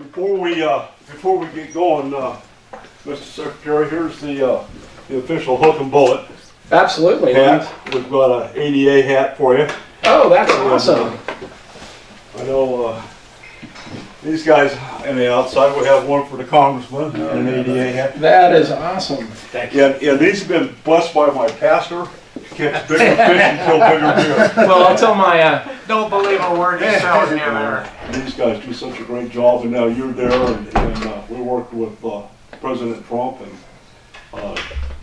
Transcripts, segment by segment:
Before we get going, Mr. Secretary, here's the official hook and bullet Absolutely. hat. We've got an ADA hat for you. Oh, that's awesome. I know these guys on the outside. We have one for the congressman and an ADA hat. That is awesome. Thank you. Yeah, these have been blessed by my pastor. Catch bigger fish and kill bigger deer. Well, I'll tell my Don't believe a word he's telling you there. These guys do such a great job, and now you're there, and we worked with President Trump, and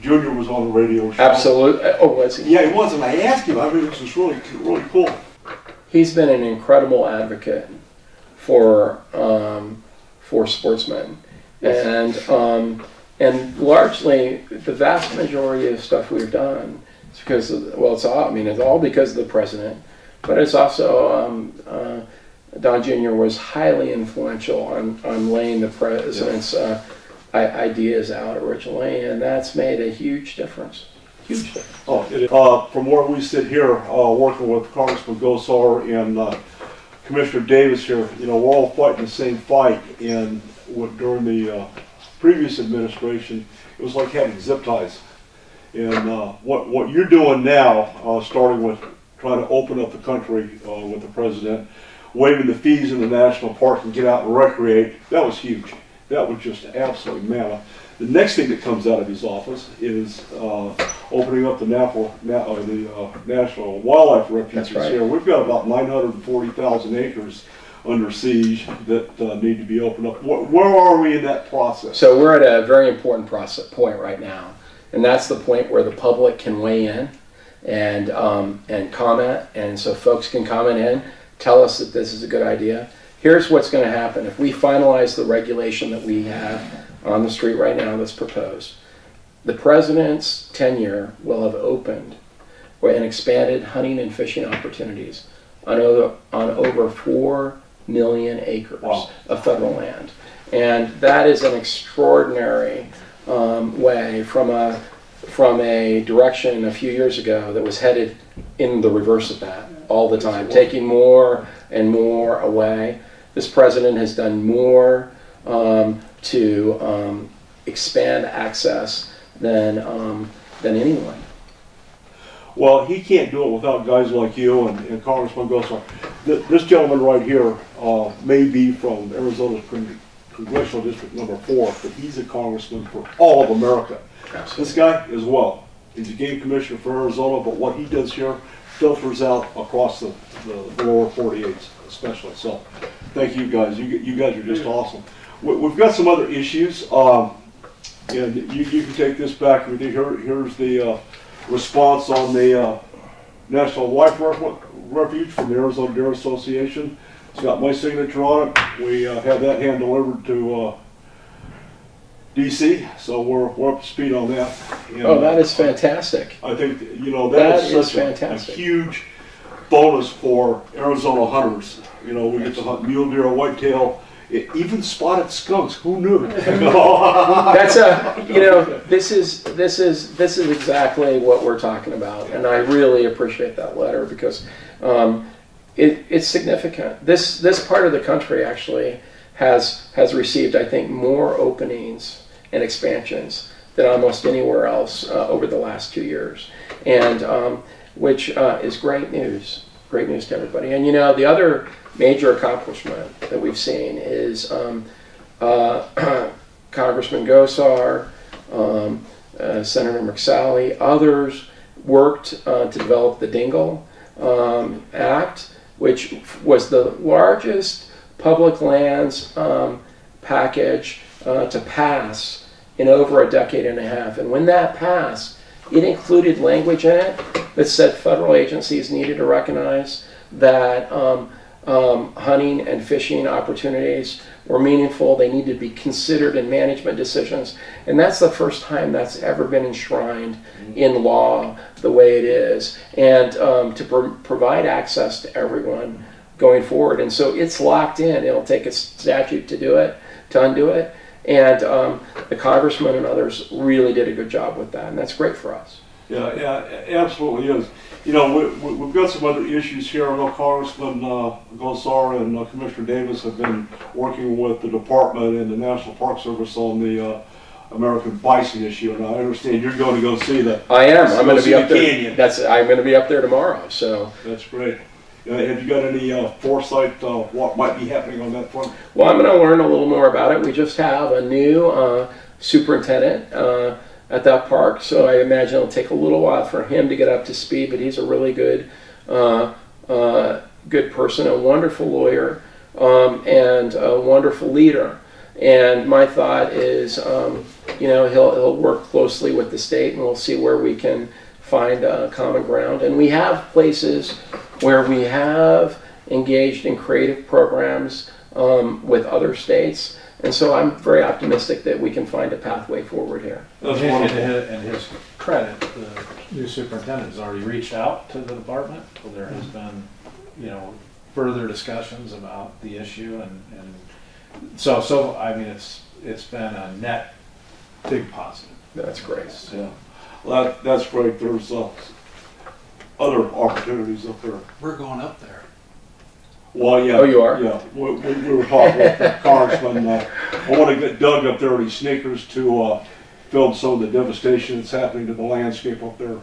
Junior was on the radio show. Absolutely. Oh, was he? Yeah, he was, and I asked him. I mean, this is really cool. He's been an incredible advocate for sportsmen, and largely the vast majority of stuff we've done is because of, well, it's all because of the president, but it's also Don Jr. was highly influential on laying the president's ideas out originally, and that's made a huge difference. Huge difference. From where we sit here, working with Congressman Gosar and Commissioner Davis here, you know, we're all fighting the same fight. And during the previous administration, it was like having zip ties. And what you're doing now, starting with trying to open up the country with the president, waiving the fees in the national park and get out and recreate, that was huge. That was just absolutely mammoth. The next thing that comes out of his office is opening up the National Wildlife Refuge here. We've got about 940,000 acres under siege that need to be opened up. Where are we in that process? So we're at a very important point right now, and that's the point where the public can weigh in and comment, and so folks can comment in, tell us that this is a good idea. Here's what's going to happen. If we finalize the regulation that we have on the street right now that's proposed, the president's tenure will have opened and expanded hunting and fishing opportunities on over 4 million acres of federal land. And that is an extraordinary way from a direction a few years ago that was headed in the reverse of that all the time, taking more and more away. This president has done more to expand access than anyone. Well, he can't do it without guys like you and Congressman Gosar. This gentleman right here may be from Arizona's Congressional District number 4, but he's a congressman for all of America. Absolutely. This guy as well. He's a game commissioner for Arizona, but what he does here filters out across the lower 48s especially. So thank you guys. You guys are just awesome. We've got some other issues. And you can take this back with you. Here's the response on the National Wildlife Refuge from the Arizona Deer Association. It's got my signature on it. We have that hand delivered to DC, so we're up to speed on that. And, that is fantastic. I think that is such a huge bonus for Arizona hunters. You know, we get to hunt mule deer, whitetail, even spotted skunks. Who knew? That's this is exactly what we're talking about, and I really appreciate that letter because it's significant. This part of the country actually has received, I think, more openings and expansions than almost anywhere else over the last 2 years, and which is great news. Great news to everybody. And the other major accomplishment that we've seen is Congressman Gosar, Senator McSally, others worked to develop the Dingle Act, which was the largest public lands package to pass in over a decade and a half. And when that passed, it included language in it that said federal agencies needed to recognize that hunting and fishing opportunities were meaningful. They needed to be considered in management decisions. And that's the first time that's ever been enshrined in law the way it is. And to provide access to everyone going forward. And so it's locked in. It'll take a statute to undo it. And the congressman and others really did a good job with that. And that's great for us. Yeah, absolutely is. you know, we've got some other issues here. I know Congressman Gosar and Commissioner Davis have been working with the department and the National Park Service on the American bison issue, and I understand you're going to go see the. I am. I'm going to be up there. Canyon. I'm going to be up there tomorrow. So that's great. Have you got any foresight what might be happening on that front? Well, I'm going to learn a little more about it. We just have a new superintendent at that park, so I imagine it'll take a little while for him to get up to speed. But he's a really good, good person, a wonderful lawyer, and a wonderful leader. And my thought is, you know, he'll work closely with the state, and we'll see where we can find common ground. And we have places where we have engaged in creative programs with other states. And so I'm very optimistic that we can find a pathway forward here. In his credit, the new superintendent has already reached out to the department. So there has been, you know, further discussions about the issue, and so I mean, it's been a net big positive. That's great. Yeah, well, that's great. There's other opportunities up there. We're going up there. Well, yeah. Oh, you are? Yeah, we were talking with the Congressman. I want to get Doug up there in his sneakers to film some of the devastation that's happening to the landscape up there.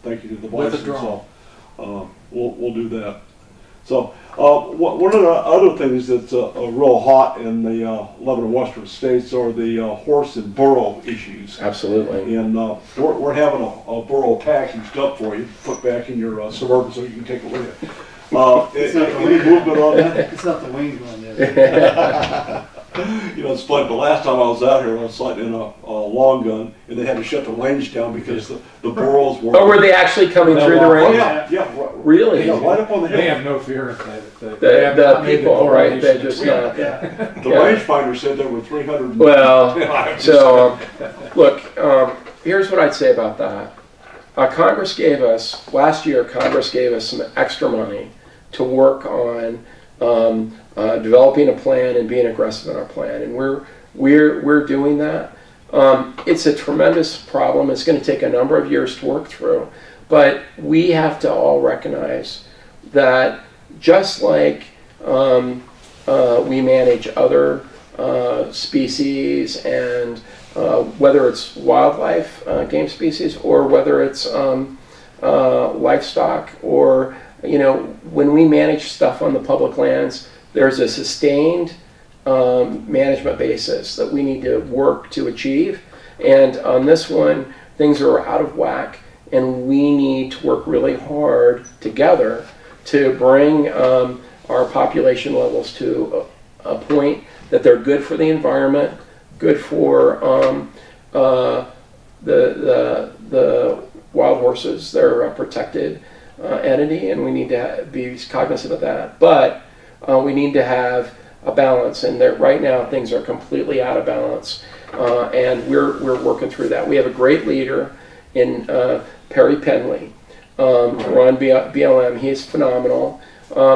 Thank you to the bison. With a drone. So we'll do that. So one of the other things that's real hot in the 11 western states are the horse and burro issues. Absolutely. And we're having a burro packaged up for you, put back in your Suburban so you can take it with you. Any movement on that? It's not the winged one yet. You know, it's funny, the last time I was out here, I was sitting in a long gun, and they had to shut the range down because the burros were... Oh, were they actually coming through the Oh, range? yeah. Really? Yeah, right up on the hill. They have no fear of that. The people, right? They're just not... The rangefinder said there were 300... Well, so, look, here's what I'd say about that. Congress gave us, last year, Congress gave us some extra money to work on developing a plan and being aggressive in our plan, and we're doing that. It's a tremendous problem. It's going to take a number of years to work through, but we have to all recognize that just like we manage other species, and whether it's wildlife, game species, or whether it's livestock, or, you know, when we manage stuff on the public lands, there's a sustained management basis that we need to work to achieve. And on this one, things are out of whack, and we need to work really hard together to bring our population levels to a point that they're good for the environment, good for the wild horses. They're a protected entity, and we need to be cognizant of that. But we need to have a balance, and right now things are completely out of balance, and we're working through that. We have a great leader in Perry Penley to run BLM. He's phenomenal.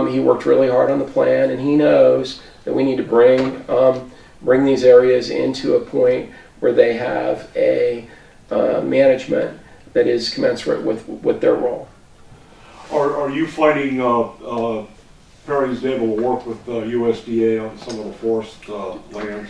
He worked really hard on the plan, and he knows that we need to bring these areas into a point where they have a management that is commensurate with their role. Are you finding Perry's able to work with USDA on some of the forest lands?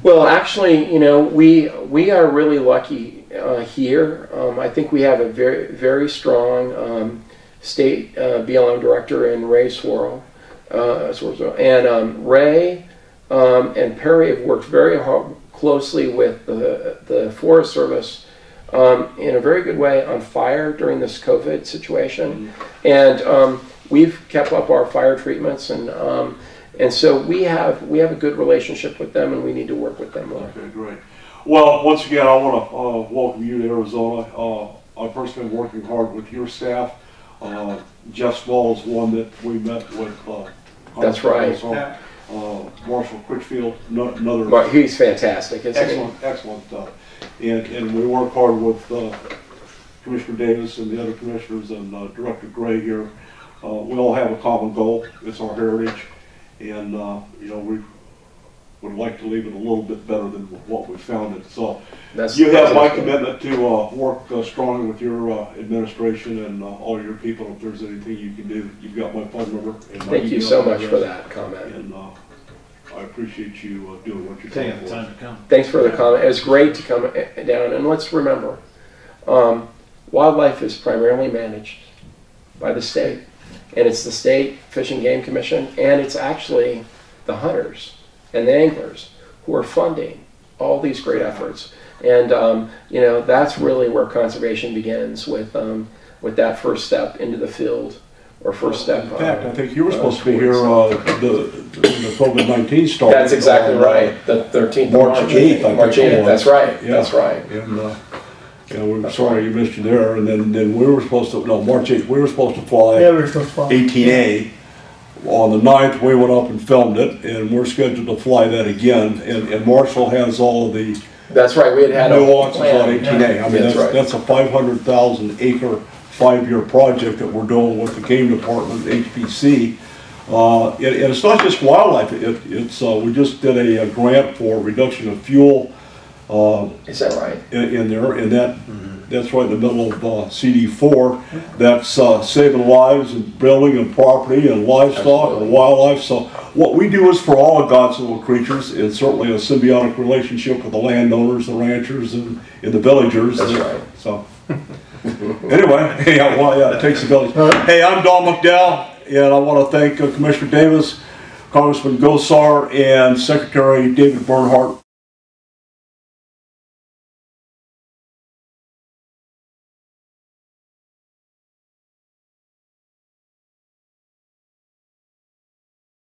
Well, actually, you know, we are really lucky here. I think we have a very strong state BLM director in Ray Swirl, and Ray and Perry have worked very closely with the Forest Service in a very good way on fire during this COVID situation, and we've kept up our fire treatments, and so we have a good relationship with them, and we need to work with them more. Okay, great. Well, once again, I want to welcome you to Arizona. I've personally been working hard with your staff. Jeff Small is one that we met with. That's right. Marshall Critchfield, another. He's fantastic. Excellent. And we work hard with Commissioner Davis and the other commissioners and Director Gray here. We all have a common goal. It's our heritage, and you know, would like to leave it a little bit better than what we found it. So That's you have my good. commitment to work strongly with your administration and all your people. If there's anything you can do, you've got my phone number. And my Thank you email so much address. for that comment. And I appreciate you doing what you're Taking doing the for us. time to come. Thanks for the comment. It was great to come down. And let's remember, wildlife is primarily managed by the state. And it's the State Fish and Game Commission, and it's actually the hunters and the anglers who are funding all these great efforts. And you know, that's really where conservation begins, with that first step into the field, or first step. In fact, I think you were supposed to be here the COVID-19 started. That's exactly right. The 13th March 8th, I March think it 8th. was. That's right. Yeah. That's right. And yeah, we're sorry you missed you there. And then we were supposed to, no, March 8th, we were supposed to fly Yeah, we're supposed to follow. 18A. On the 9th, we went up and filmed it, and we're scheduled to fly that again. And Marshall has all of the That's right. We had a nuances plan. on 18A. I mean, That's right. that's a 500,000 acre 5-year project that we're doing with the game department, HPC. And it's not just wildlife. It's we just did a grant for reduction of fuel. Is that right? In there, and that's right in the middle of CD4. That's saving lives and building and property and livestock Absolutely. and wildlife. So what we do is for all of God's little creatures. It's certainly a symbiotic relationship with the landowners, the ranchers, and the villagers. That's right. So anyway, hey, it takes a village. Hey, I'm Don McDowell, and I want to thank Commissioner Davis, Congressman Gosar, and Secretary David Bernhardt.